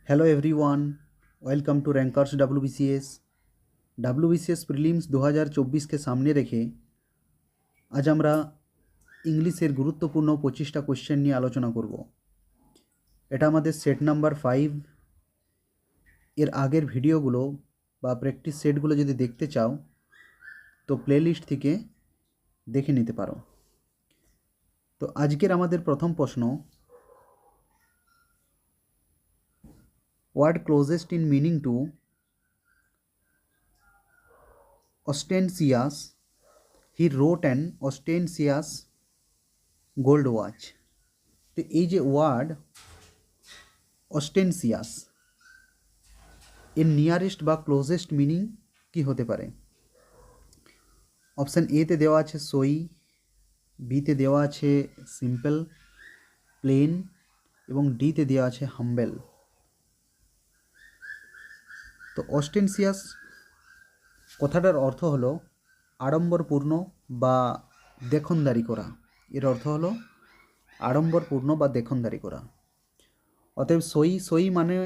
Hello everyone, welcome to Rankers WBCS. WBCS prelims 2024কে সামনে রেখে আজ আমরা ইংলিশের গুরুত্বপূর্ণ 25টা কোশ্চেন নিয়ে আলোচনা করব। এটা আমাদের সেট নাম্বার 5। এর আগের ভিডিওগুলো বা প্র্যাকটিস সেটগুলো যদি দেখতে চাও তো প্লেলিস্ট থেকে দেখে নিতে পারো। তো আজকের আমাদের প্রথম প্রশ্ন, word closest in meaning to ostentatious, he wrote an ostentatious gold watch। তো এই যে ওয়ার্ড ostentatious এর নিয়ারেস্ট বা ক্লোজেস্ট মিনিং কি হতে পারে? অপশান এতে দেওয়া আছে সই, বিতে দেওয়া আছে সিম্পল, প্লেন এবং ডিতে দেওয়া আছে হাম্বেল। তো ostentatious কথাটার অর্থ হলো আড়ম্বরপূর্ণ বা দেখনদারি করা। এর অর্থ হলো আড়ম্বরপূর্ণ বা দেখনদারি করা। অতএব সই মানে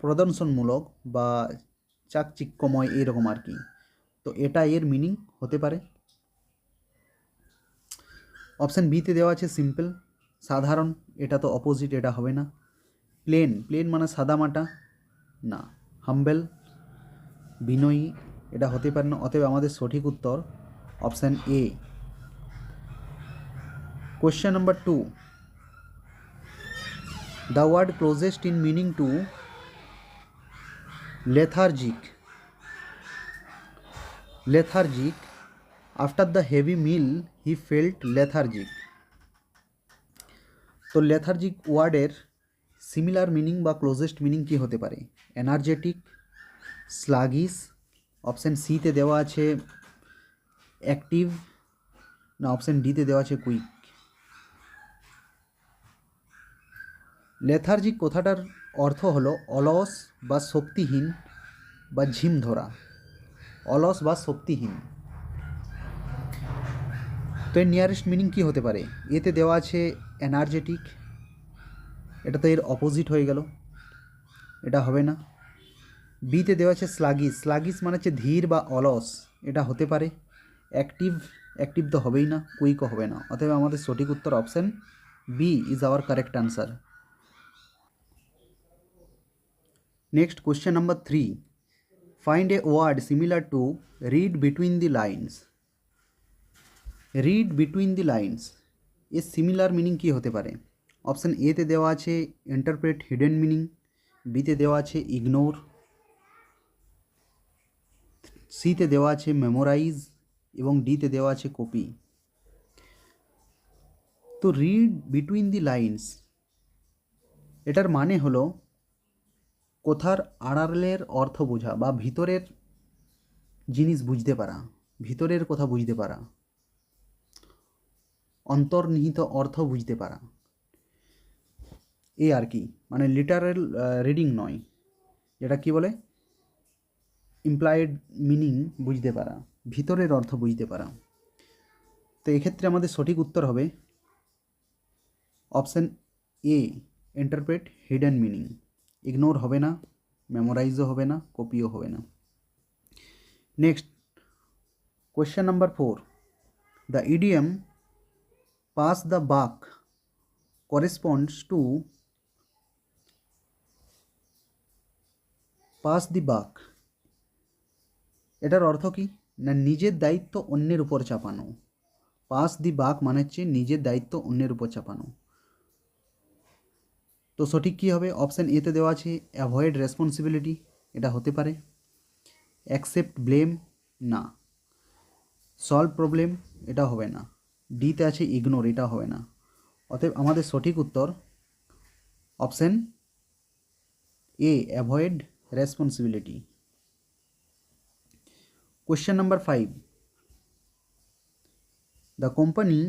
প্রদর্শনমূলক বা চাকচিক্যময় এইরকম আর কি। তো এটা এর মিনিং হতে পারে। অপশান বিতে দেওয়া আছে সিম্পল, সাধারণ, এটা তো অপোজিট, এটা হবে না। প্লেন মানে সাদামাটা, না। হাম্বেল, বিনয়ী, এটা হতে পারে না। অতএব আমাদের সঠিক উত্তর option A. Question number 2, the word closest in meaning to lethargic after the heavy meal he felt lethargic। তো লেথার্জিক ওয়ার্ডের সিমিলার মিনিং বা ক্লোজেস্ট মিনিং কি হতে পারে? এনার্জেটিক, স্লাগিস, অপশান সিতে দেওয়া আছে অ্যাক্টিভ, না অপশান ডিতে দেওয়া আছে কুইক। লেথার্জিক কথাটার অর্থ হলো অলস বা শক্তিহীন বা ঝিম ধরা, অলস বা শক্তিহীন। তো এর নিয়ারেস্ট মিনিং কি হতে পারে? এতে দেওয়া আছে এনার্জেটিক, এটা তো এর অপোজিট হয়ে গেল, এটা হবে না। বিতে দেওয়া আছে স্লাগিস মানে হচ্ছে ধীর বা অলস, এটা হতে পারে। অ্যাক্টিভ তো হবেই না, কুইকও হবে না। অতএব আমাদের সঠিক উত্তর option B is our correct answer. Next question number 3, find a word similar to read between the lines. Read between the lines এর সিমিলার মিনিং কী হতে পারে? অপশান এতে দেওয়া আছে ইন্টারপ্রেট হিডেন মিনিং, বিতে দেওয়া আছে ইগনোর, সিতে দেওয়া আছে মেমোরাইজ এবং ডিতে দেওয়া আছে কপি। তো রিড বিটুইন দি লাইন্স এটার মানে হলো কথার আড়ালের অর্থ বোঝা বা ভিতরের জিনিস বুঝতে পারা, ভিতরের কথা বুঝতে পারা, অন্তর্নিহিত অর্থ বুঝতে পারা, এই আর কি। মানে লিটারাল রিডিং নয়, যেটা কি বলে ইমপ্লাইড মিনিং বুঝতে পারা, ভিতরের অর্থ বুঝতে পারা। তো এক্ষেত্রে আমাদের সঠিক উত্তর হবে অপশান এ, ইন্টারপ্রেট হিডেন মিনিং। ইগনোর হবে না, মেমোরাইজও হবে না, কপিও হবে না। Next question number 4, the idiom pass the বাক করেসপন্ডস টু পাস দি বাক, এটার অর্থ কি? না নিজের দায়িত্ব অন্যের উপর চাপানো। পাস দি বাক মানে হচ্ছে নিজের দায়িত্ব অন্যের উপর চাপানো। তো সঠিক কী হবে? অপশান এতে দেওয়া আছে অ্যাভয়েড রেসপন্সিবিলিটি, এটা হতে পারে। অ্যাকসেপ্ট ব্লেম, না। সলভ প্রবলেম, এটা হবে না। ডিতে আছে ইগনোর, এটা হবে না। অতএব আমাদের সঠিক উত্তর option A, avoid responsibility. Question number 5, the company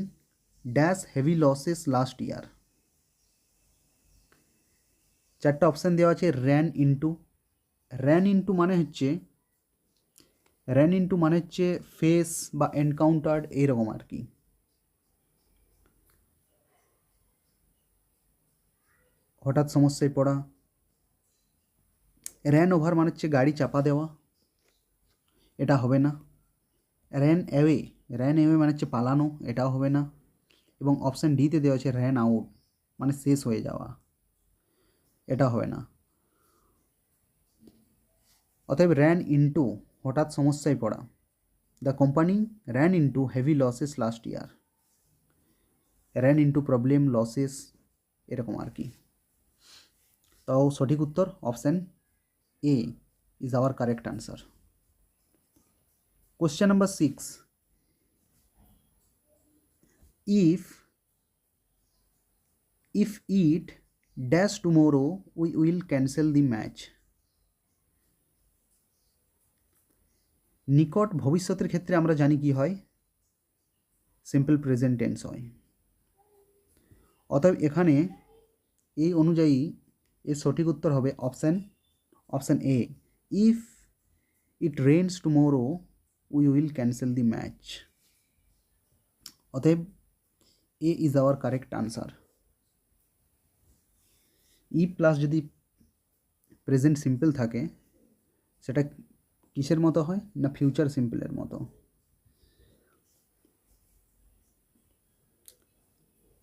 dash heavy losses last year. চারটা অপশান দেওয়া আছে র্যান ইন্টু মানে হচ্ছে ফেস বা এনকাউন্টার্ড এইরকম আর কি। হঠাৎ সমস্যায় পড়া, র্যান ওভার মানে হচ্ছে গাড়ি চাপা দেওয়া, এটা হবে না। র্যান অ্যাওয়ে, র্যান অ্যাওয়ে মানে হচ্ছে পালানো, এটাও হবে না। এবং অপশান ডিতে দেওয়া আছে র্যান আউট মানে শেষ হয়ে যাওয়া, এটা হবে না। অতএব র্যান ইনটু হঠাৎ সমস্যায় পড়া, the company ran into heavy losses last year, ran into problem losses এরকম আর কি। তাও সঠিক উত্তর option A is our correct answer. Question number 6, if it dash tomorrow we will cancel the match, নিকট ভবিষ্যতের ক্ষেত্রে আমরা জানি কি হয়, সিম্পল প্রেজেন্ট টেন্স হয়। অতএব এখানে এই অনুযায়ী এর সঠিক উত্তর হবে option A, if it rains tomorrow we will cancel the match. অতএব A is our correct answer. If plus যদি প্রেজেন্ট সিম্পল থাকে সেটা কিসের মতো হয় না ফিউচার সিম্পলের মতো।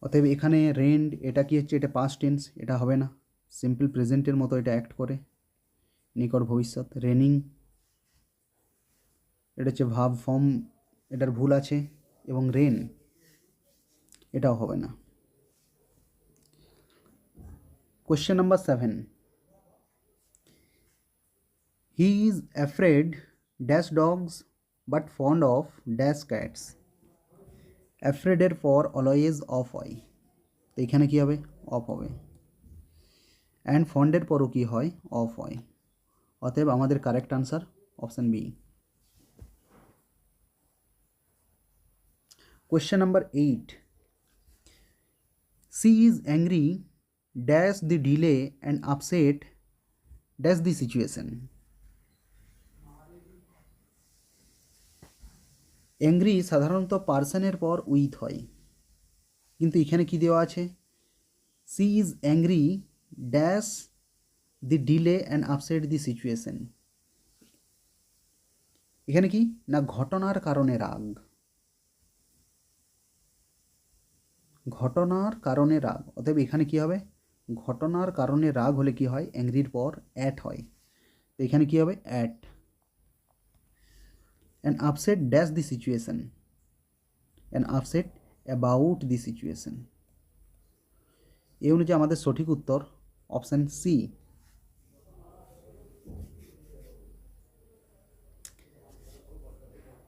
অতএব এখানে রেন্ড এটা কি হচ্ছে, এটা পাস্ট টেন্স, এটা হবে না, সিম্পল প্রেজেন্টের মতো এটা অ্যাক্ট করে, নিকট ভবিষ্যৎ। রেনিং এটা হচ্ছে ভাব ফর্ম, এটার ভুল আছে। এবং রেন এটাও হবে না। Question number 7, he is afraid dash dogs but fond of dash cats, অ্যাফ্রেডের পর অলওয়েজ অফ হয়, তো এখানে কী হবে, অফ হবে। অ্যান্ড ফন্ডের পরও কী হয়, অফ হয়। অতএব আমাদের correct answer option B. Question number 8, she is angry dash the delay and upset dash the situation, angry সাধারণত পার্সনের পর উইথ হয়, কিন্তু এখানে কি দেওয়া আছে, she is angry dash the delay and upset the situation, এখানে কি না ঘটনার কারণে রাগ, ঘটনার কারণে রাগ। অতএব এখানে কি হবে, ঘটনার কারণে রাগ হলে কি হয়, অ্যাংরির পর অ্যাট হয়, তো এখানে কি হবে, at. And upset dash the situation, and upset about the situation. এই অনুযায়ী আমাদের সঠিক উত্তর option C.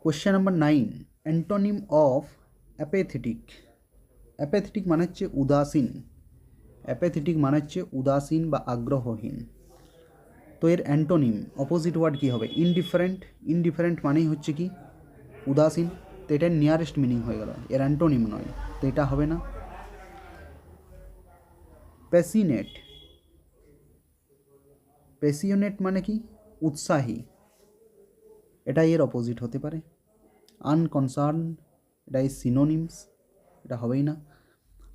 Question number 9, antonym of apathetic, apathetic মানে হচ্ছে উদাসীন, অ্যাপেথেটিক মানে হচ্ছে উদাসীন বা আগ্রহহীন। তো এর অ্যান্টোনিম অপোজিট ওয়ার্ড কী হবে, ইনডিফারেন্ট, ইনডিফারেন্ট মানেই হচ্ছে কি উদাসীন, তো এটার নিয়ারেস্ট মিনিং হয়ে গেল, এর অ্যান্টোনিম নয়, তো এটা হবে না। প্যাসিনেট, প্যাসিওনেট মানে কি উৎসাহী, এটা এর অপোজিট হতে পারে। আনকনসার্ন, এটা এই সিনোনিমস, এটা হবেই না।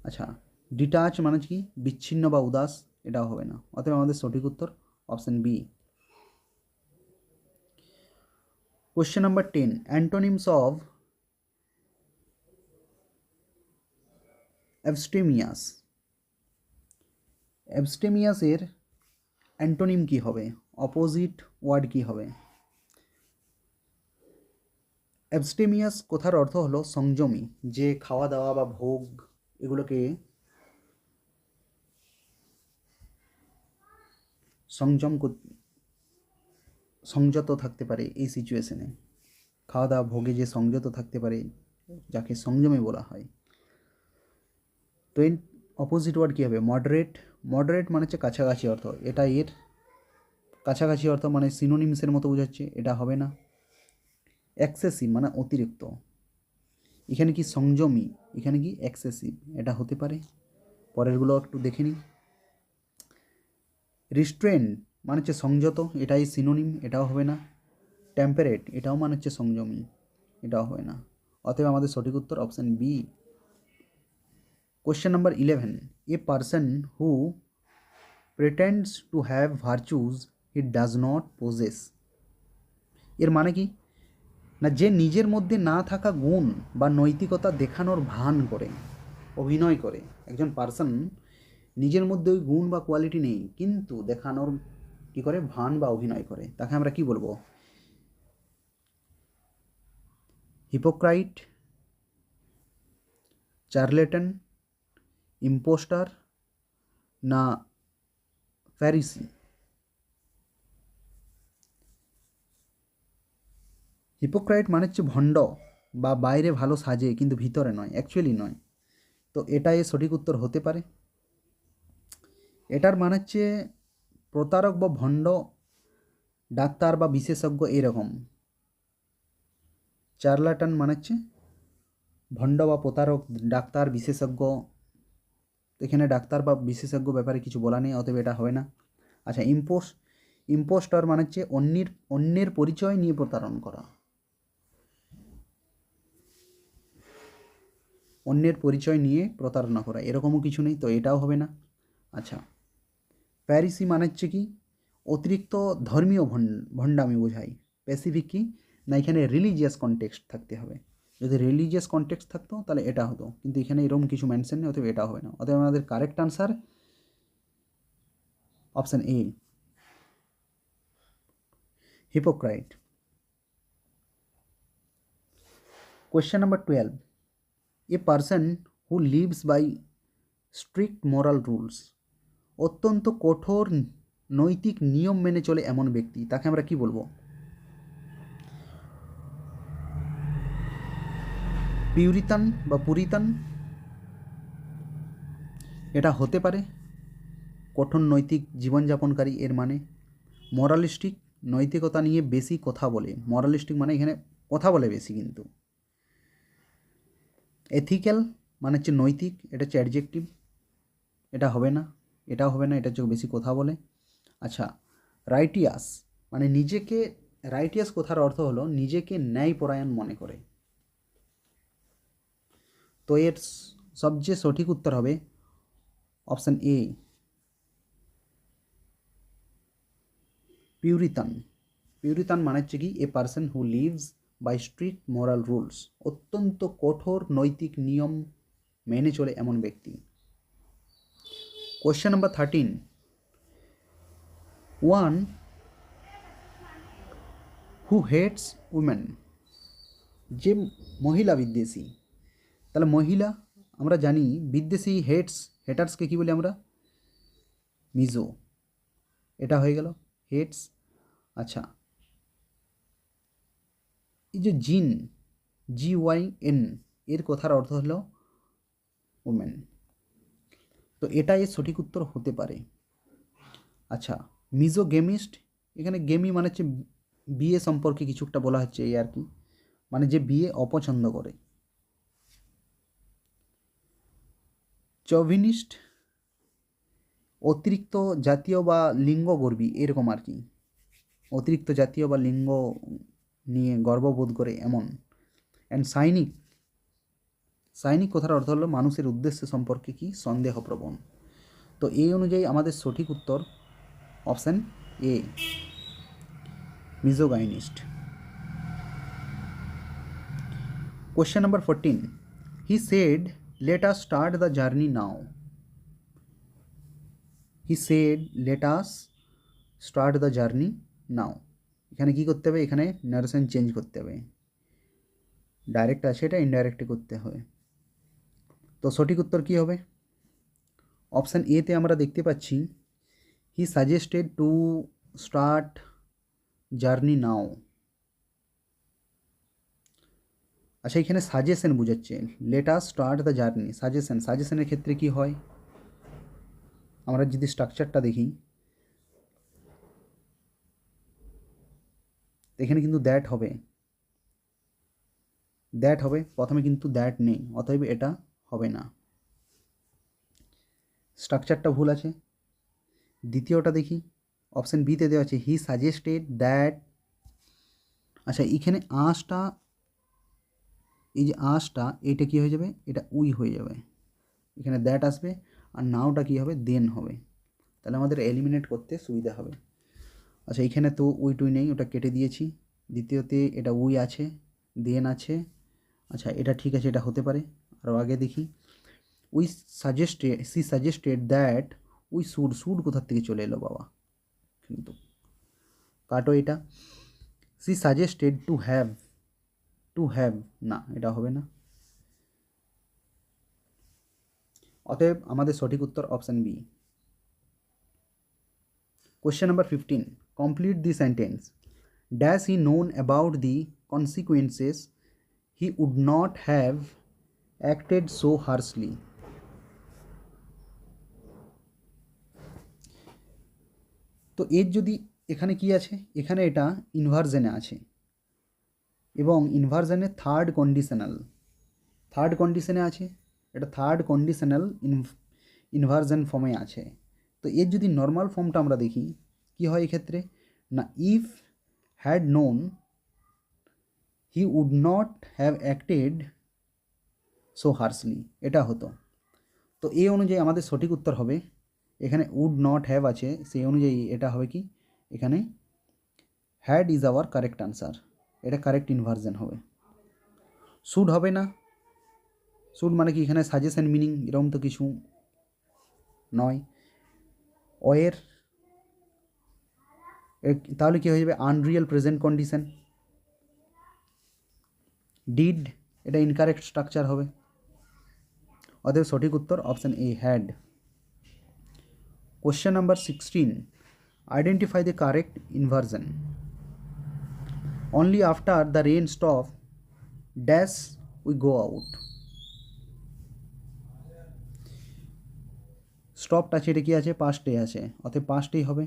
আচ্ছা, ডিটাচ মানে কি বিচ্ছিন্ন বা উদাস, এটাও হবে না। অতএব আমাদের সঠিক উত্তর option B. Question number 10, antonyms of abstemious, অ্যাবস্টেমিয়াসের অ্যান্টোনিম কি হবে, অপোজিট ওয়ার্ড কি হবে। অ্যাবস্টেমিয়াস কথার অর্থ হলো সংযমী, যে খাওয়া দাওয়া বা ভোগ এগুলোকে সংযত থাকতে পারে এই সিচুয়েশনে, খাওয়া দাওয়া ভোগে যে সংযত থাকতে পারে যাকে সংযমী বলা হয়। তো এর অপোজিট ওয়ার্ড কী হবে, মডারেট, মডারেট মানে হচ্ছে কাছাকাছি অর্থ, এটা এর কাছাকাছি অর্থ মানে সিনোনিমসের মতো বোঝাচ্ছে, এটা হবে না। এক্সেসিভ মানে অতিরিক্ত, এখানে কি সংযমী, এখানে কি এক্সেসিভ, এটা হতে পারে। পরেরগুলো একটু দেখে নিই। রিস্ট্রেন মানে হচ্ছে সংযত, এটাই সিনোনিম, এটাও হবে না। টেম্পারেট এটাও মানে হচ্ছে সংযমী, এটাও হবে না। অতএব আমাদের সঠিক উত্তর option B. Question number 11, a person who pretends to have virtues he does not possess. এর মানে কি না, যে নিজের মধ্যে না থাকা গুণ বা নৈতিকতা দেখানোর ভান করে, অভিনয় করে। একজন পার্সন নিজের মধ্যে ওই গুণ বা কোয়ালিটি নেই, কিন্তু দেখানোর কী করে, ভান বা অভিনয় করে, তাকে আমরা কি বলবো? হিপোক্রাইট, চার্লেটন, ইম্পোস্টার না ফ্যারিসি? হিপোক্রাইট মানে হচ্ছে ভণ্ড বা বাইরে ভালো সাজে কিন্তু ভিতরে নয়, অ্যাকচুয়ালি নয়। তো এটাই সঠিক উত্তর হতে পারে। এটার মানে হচ্ছে প্রতারক বা ভণ্ড ডাক্তার বা বিশেষজ্ঞ এরকম। চার্লাটন মানে হচ্ছে ভণ্ড বা প্রতারক ডাক্তার বিশেষজ্ঞ। এখানে ডাক্তার বা বিশেষজ্ঞ ব্যাপারে কিছু বলা নেই, অতএব এটা হবে না। আচ্ছা, ইম্পোস্টার মানে হচ্ছে অন্যের পরিচয় নিয়ে প্রতারণ করা, অন্যের পরিচয় নিয়ে প্রতারণা করা, এরকমও কিছু নেই, তো এটাও হবে না। আচ্ছা, প্যারিসি মানে হচ্ছে কি অতিরিক্ত ধর্মীয় ভণ্ডামি বোঝায়। স্পেসিফিক কি না, এখানে রিলিজিয়াস কনটেক্সট থাকতে হবে। যদি রিলিজিয়াস কনটেক্সট থাকতো তাহলে এটা হতো, কিন্তু এখানে এরকম কিছু মেনশন নেই, অতএব এটা হবে না। অতএব আমাদের correct answer option A, hypocrite. Question number 12. A person who lives by strict moral rules, অত্যন্ত কঠোর নৈতিক নিয়ম মেনে চলে এমন ব্যক্তি, তাকে আমরা কি বলবো? পিউরিতান বা পুরিতান? এটা হতে পারে কঠোর নৈতিক জীবনযাপনকারী। এর মানে মরালিস্টিক, নৈতিকতা নিয়ে বেশি কথা বলে। মরালিস্টিক মানে এখানে কথা বলে বেশি কিন্তু। এথিক্যাল মানে হচ্ছে নৈতিক, এটা হচ্ছে অ্যাডজেক্টিভ, এটা হবে না, এটাও হবে না, এটা হচ্ছে বেশি কথা বলে। আচ্ছা, রাইটিয়াস মানে নিজেকে, রাইটিয়াস কথার অর্থ হলো নিজেকে ন্যায়পরায়ণ মনে করে। তো এর সবচেয়ে সঠিক উত্তর হবে অপশান এ, পিউরিতান। পিউরিতান মানে হচ্ছে কি a person who lives by strict moral rules, অত্যন্ত কঠোর নৈতিক নিয়ম মেনে চলে এমন ব্যক্তি। Question number 13. One who hates women, যে মহিলা বিদ্বেষী। তাহলে মহিলা আমরা জানি বিদ্বেষী, হেটার্সকে কী বলি আমরা? মিজো। এটা হয়ে গেল হেটস। আচ্ছা, এই যে GYN এর কথার অর্থ হলো ওমেন, তো এটা এর সঠিক উত্তর হতে পারে। আচ্ছা, মিজোগেমিস্ট, এখানে গেমি মানে হচ্ছে বিয়ে সম্পর্কে কিছু একটা বলা হচ্ছে এই আর কি, মানে যে বিয়ে অপছন্দ করে। চভিনিস্ট, অতিরিক্ত জাতীয় বা লিঙ্গগর্বী এরকম আর কি, অতিরিক্ত জাতীয় বা লিঙ্গ নিয়ে গর্ববোধ করে এমন। অ্যান্ড সাইনিক কথার অর্থ হলো মানুষের উদ্দেশ্য সম্পর্কে কি সন্দেহপ্রবণ। তো এই অনুযায়ী আমাদের সঠিক উত্তর option A, মিজোগাইনিস্ট। Question number 14. He said, let us start the journey now. He said, let us start the journey now. এখানে কি করতে হবে? এখানে নারেশন চেঞ্জ করতে হবে, ডাইরেক্ট আছে এটা ইনডাইরেক্টে করতে হবে। তো সঠিক উত্তর কী হবে? অপশান এতে আমরা দেখতে পাচ্ছি he suggested to start journey now. আচ্ছা, এখানে সাজেশন বোঝাচ্ছে, let us start the journey. সাজেশনের ক্ষেত্রে কি হয়? আমরা যদি স্ট্রাকচারটা দেখি, এখানে কিন্তু দ্যাট হবে, প্রথমে কিন্তু দ্যাট নেই, অতএব এটা হবে না, স্ট্রাকচারটা ভুল আছে। দ্বিতীয়টা দেখি, অপশান বিতে দেওয়া আছে হি সাজেস্টেড দ্যাট। আচ্ছা, এখানে আঁশটা, এই যে আঁশটা, এটা কী হয়ে যাবে? এটা উই হয়ে যাবে, এখানে দ্যাট আসবে, আর নাওটা কী হবে? দেন হবে, তাহলে আমাদের এলিমিনেট করতে সুবিধা হবে। আচ্ছা এখানে তো উই টুই নেই, ওটা কেটে দিয়েছি। দ্বিতীয়তে এটা উই আছে, দেন আছে। আচ্ছা এটা ঠিক আছে, এটা হতে পারে। আরও আগে দেখি, she suggested that we should কোথার থেকে চলে এলো বাবা, কিন্তু কাটো এটা। সি সাজেস্টেড টু হ্যাভ, না এটা হবে না। অতএব আমাদের সঠিক উত্তর option B. Question number 15, complete the sentence. Dash he known about the consequences he would not have acted so harshly. তো এর যদি এখানে কি আছে, এখানে এটা ইনভার্জনে আছে এবং ইনভার্জনে থার্ড কন্ডিশনে আছে, এটা থার্ড কন্ডিশনাল ইনভার্জন ফর্মে আছে। তো এর যদি নর্মাল ফর্মটা আমরা দেখি কি হয় এক্ষেত্রে, না if had known he would not have acted so harshly, এটা হতো। তো এই অনুযায়ী আমাদের সঠিক উত্তর হবে, এখানে উড নট হ্যাভ আছে, সেই অনুযায়ী এটা হবে কি, এখানে had is our correct answer, এটা কারেক্ট ইনভার্জন হবে। শুড হবে না, শুড মানে কি এখানে সাজেশন মিনিং এরকম তো কিছু নয়। ওয়ের তাহলে কী হয়ে যাবে, আনরিয়েল প্রেজেন্ট কন্ডিশন। ডিড, এটা ইনকারেক্ট স্ট্রাকচার হবে। অতএব সঠিক উত্তর option A, had. Question number 16, identify the correct inversion. Only after the rain stop dash we go out. স্টপটা আছে, এটা কি আছে, পাস্টে আছে, অতএব পাস্টেই হবে।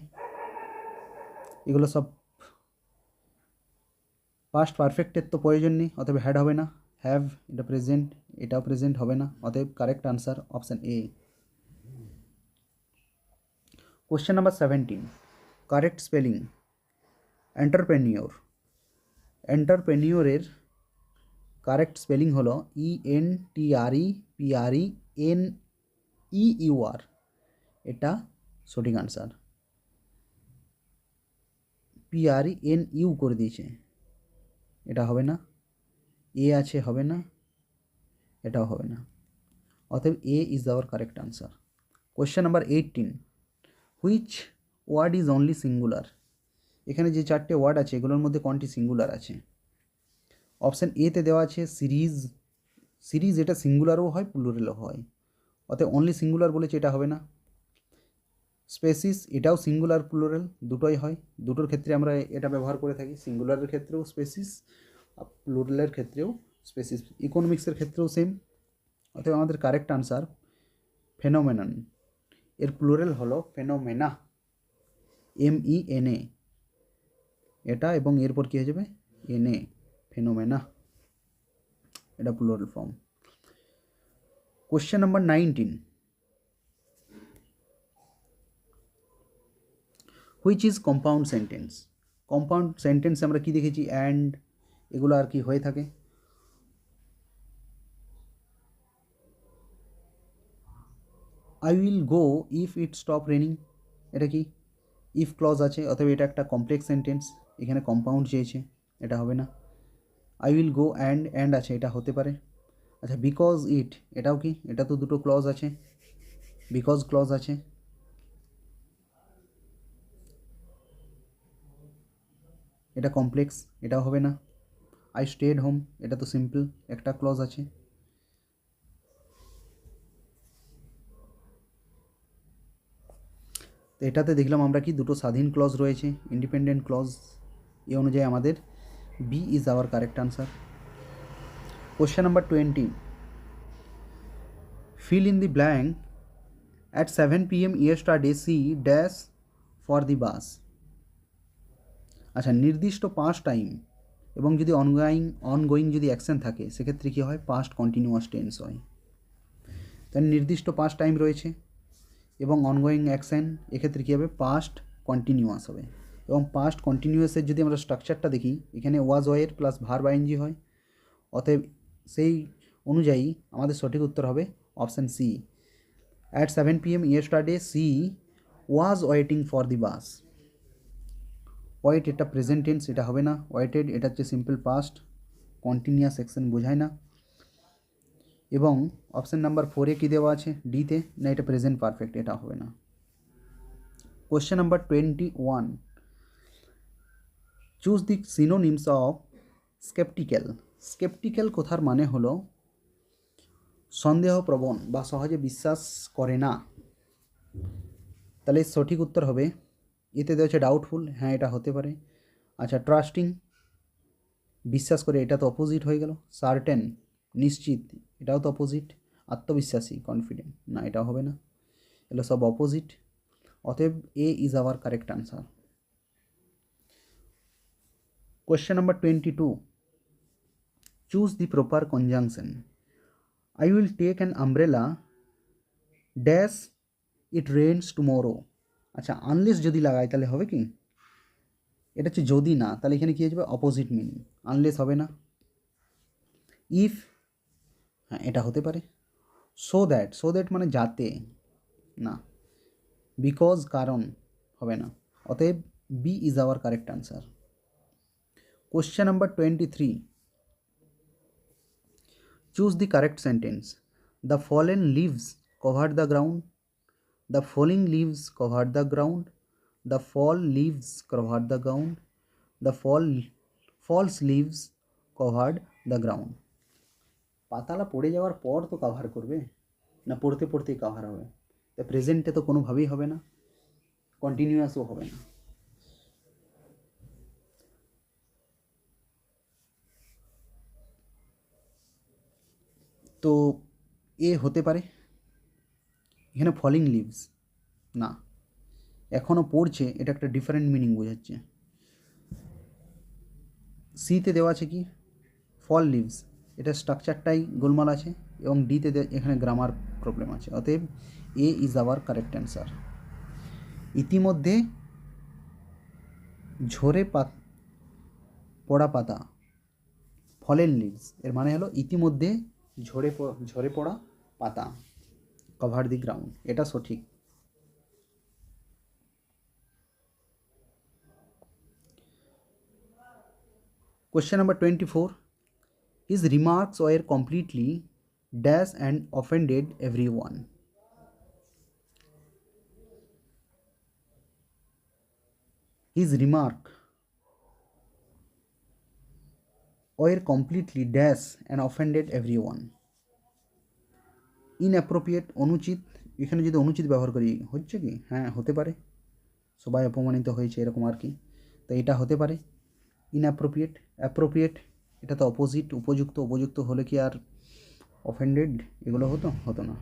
এগুলো সব পাস্ট পারফেক্টের তো প্রয়োজন নেই, অতএব হ্যাড হবে না। হ্যাভ, এটা প্রেজেন্ট, এটাও প্রেজেন্ট হবে না, অতএব correct answer option A. Question number 17, correct spelling. এন্টারপ্রেনিওরের কারেক্ট স্পেলিং হলো ENTREPRENEUR, এটা সঠিক আনসার। PRENU করে দিয়েছে, এটা হবে না। এ আছে, হবে না, এটাও হবে না, অতএব A is our correct answer. Question number 18, which word is only singular. এখানে যে চারটে ওয়ার্ড আছে এগুলোর মধ্যে কোনটি সিঙ্গুলার আছে। অপশান এতে দেওয়া আছে সিরিজ, এটা সিঙ্গুলারও হয় প্লুরালও হয়, অতএব অনলি সিঙ্গুলার বলেছে, এটা হবে না। স্পেসিস, এটাও সিঙ্গুলার প্লুরাল দুটোই হয়, দুটোর ক্ষেত্রে আমরা এটা ব্যবহার করে থাকি, সিঙ্গুলারের ক্ষেত্রেও স্পেসিস, প্লুরালের ক্ষেত্রেও স্পেসিস। ইকোনমিক্সের ক্ষেত্রেও সেম, অতএব আমাদের কারেক্ট আনসার ফেনোমেনন, এর প্লুরাল হলো ফেনোমেনা, MENA, এটা এবং এরপর কী হয়ে যাবে, NA, ফেনোমেনা, এটা plural form. Question number 19, which is compound sentence. Compound sentence আমরা কি দেখেছি, অ্যান্ড, এগুলো আর কি হয়ে থাকে। I will go if it stop raining, এটা কি ইফ ক্লজ আছে, অতএব এটা একটা কমপ্লেক্স সেন্টেন্স, এখানে কম্পাউন্ড চেয়েছে, এটা হবে না। আই উইল গো অ্যান্ড আছে, এটা হতে পারে। আচ্ছা বিকজ ইট, এটাও কি, এটা তো দুটো ক্লজ আছে, বিকজ ক্লজ আছে, এটা কমপ্লেক্স, এটাও হবে না। আই স্টেড হোম, এটা তো সিম্পল, একটা ক্লজ আছে। তো এটাতে দেখলাম আমরা কি দুটো স্বাধীন ক্লজ রয়েছে, ইন্ডিপেন্ডেন্ট ক্লজ, এই অনুযায়ী আমাদের B is our correct answer. Question number 20, fill in the blank. At 7 PM yesterday she dash for the bus. আচ্ছা নির্দিষ্ট পাস্ট টাইম এবং যদি অনগোয়িং যদি অ্যাকশন থাকে সেক্ষেত্রে কী হয়, পাস্ট কন্টিনিউয়াস টেন্স হয়। তাই নির্দিষ্ট পাস্ট টাইম রয়েছে এবং অনগোয়িং অ্যাকশন, এক্ষেত্রে কী হবে, পাস্ট কন্টিনিউয়াস হবে। এবং পাস্ট কন্টিনিউয়াসের যদি আমরা স্ট্রাকচারটা দেখি, এখানে ওয়াজ ওয়ের প্লাস ভার্ব আইএনজি হয়, অতএব সেই অনুযায়ী আমাদের সঠিক উত্তর হবে option C. At 7 PM yesterday she was waiting for the bus. Wait এটা প্রেজেন্ট টেন্স, এটা হবে না। ওয়েটেড এটা হচ্ছে সিম্পল পাস্ট, কন্টিনিউয়াস অ্যাকশন বোঝায় না। এবং অপশান নাম্বার 4-এ কী দেওয়া আছে ডিতে, না এটা প্রেজেন্ট পারফেক্ট, এটা হবে না। Question number 21, choose the synonyms of sceptical. Sceptical কথার মানে হলো সন্দেহপ্রবণ বা সহজে বিশ্বাস করে না। তাহলে সঠিক উত্তর হবে, এতে দেওয়া হচ্ছে ডাউটফুল, হ্যাঁ এটা হতে পারে। আচ্ছা, ট্রাস্টিং বিশ্বাস করে, এটা তো অপোজিট হয়ে গেল। সার্টেন নিশ্চিত, এটাও তো অপোজিট। আত্মবিশ্বাসী কনফিডেন্ট, না এটা হবে না, এগুলো সব অপোজিট। অতএব A is our correct answer. Question number 22, choose the proper conjunction. I will take an umbrella dash it rains tomorrow. আচ্ছা, আনলেস যদি লাগাই তাহলে হবে কি, এটা হচ্ছে যদি না, তাহলে এখানে কী হয়ে যাবে, অপোজিট মিনিং, আনলেস হবে না। ইফ, হ্যাঁ এটা হতে পারে। সো দ্যাট মানে যাতে, না। বিকজ কারণ, হবে না। অতএব B is our correct answer. Question number 23, choose the correct sentence. The fallen leaves cover the ground, the falling leaves cover the ground, the fall leaves cover the ground, the falls leaves covered the ground. পাতালা পড়ে যাওয়ার পর তো cover করবে, না পড়তে পড়তেই cover হবে। তো প্রেজেন্টে তো কোনোভাবেই হবে না, কন্টিনিউয়াসও হবে না। তো এ হতে পারে, এখানে ফলিং লিভস না, এখনও পড়ছে, এটা একটা ডিফারেন্ট মিনিং বোঝাচ্ছে। সিতে দেওয়া আছে কি ফল লিভস, এটা স্ট্রাকচারটাই গোলমাল আছে, এবং ডিতে এখানে গ্রামার প্রবলেম আছে। অতএব A is our correct answer. ইতিমধ্যে ঝরে পড়া পাতা, ফলেন লিভস এর মানে হলো ইতিমধ্যে ঝরে পড়া পাতা, কভার দি গ্রাউন্ড, এটা সঠিক। Question number 24, his remarks were completely dash and offended everyone. His remark were completely dash and offended everyone. Inappropriate অনুচিত, এখানে যদি অনুচিত ব্যবহার করি হচ্ছে কি, হ্যাঁ হতে পারে, সবাই অপমানিত হয়েছে এরকম আর কি, তো এটা হতে পারে। ইনঅ্যাপ্রোপ্রিয়েট, অ্যাপ্রোপ্রিয়েট এটা তো অপোজিট, উপযুক্ত, উপযুক্ত হলে কি আর অফেন্ডেড এগুলো হতো না।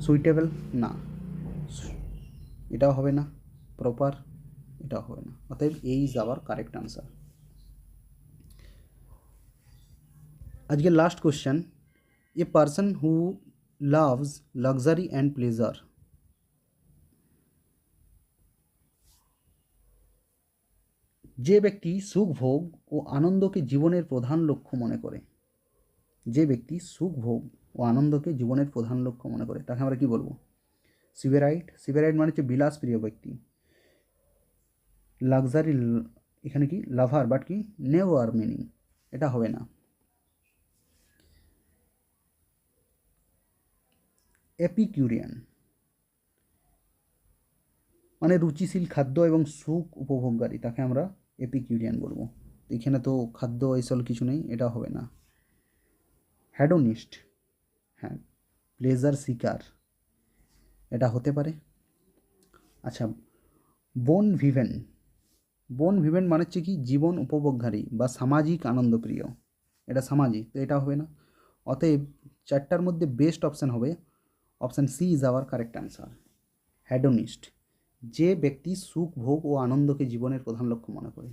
সুইটেবল না, এটাও হবে না। প্রপার, এটাও হবে না। অতএব এই ইজ আওয়ার কারেক্ট আনসার। আজকের last question, a person who loves luxury and pleasure. যে ব্যক্তি সুখ ভোগ ও আনন্দকে জীবনের প্রধান লক্ষ্য মনে করে, যে ব্যক্তি সুখ ভোগ ও আনন্দকে জীবনের প্রধান লক্ষ্য মনে করে, তাকে আমরা কি বলবো, সিভেরাইট। সিভেরাইট মানে হচ্ছে বিলাসপ্রিয় ব্যক্তি। লাক্সারি এখানে কি লাভার, বাট কি নেভার মিনিং, এটা হবে না। এপিকিউরিয়ান মানে রুচিশীল খাদ্য এবং সুখ উপভোগকারী, তাকে আমরা এপিকিউরিয়ান বলবো। এখানে তো খাদ্য এসব কিছু নেই, এটা হবে না। হ্যাডোনিস্ট, হ্যাঁ প্লেজার সিকার, এটা হতে পারে। আচ্ছা, বোন ভিভেন, বোন ভিভেন মানে হচ্ছে কি জীবন উপভোগকারী বা সামাজিক আনন্দপ্রিয়, এটা সামাজিক, তো এটা হবে না। অতএব চারটার মধ্যে বেস্ট অপশান হবে option C is our correct answer, hedonist. যে ব্যক্তি সুখ ভোগ ও আনন্দকে জীবনের প্রধান লক্ষ্য মনে করে,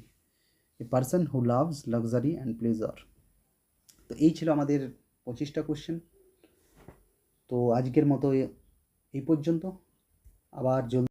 a person who loves luxury and pleasure. তো এই ছিল আমাদের 25টা কোশ্চেন। তো আজকের মতো এই পর্যন্ত, আবার জলদি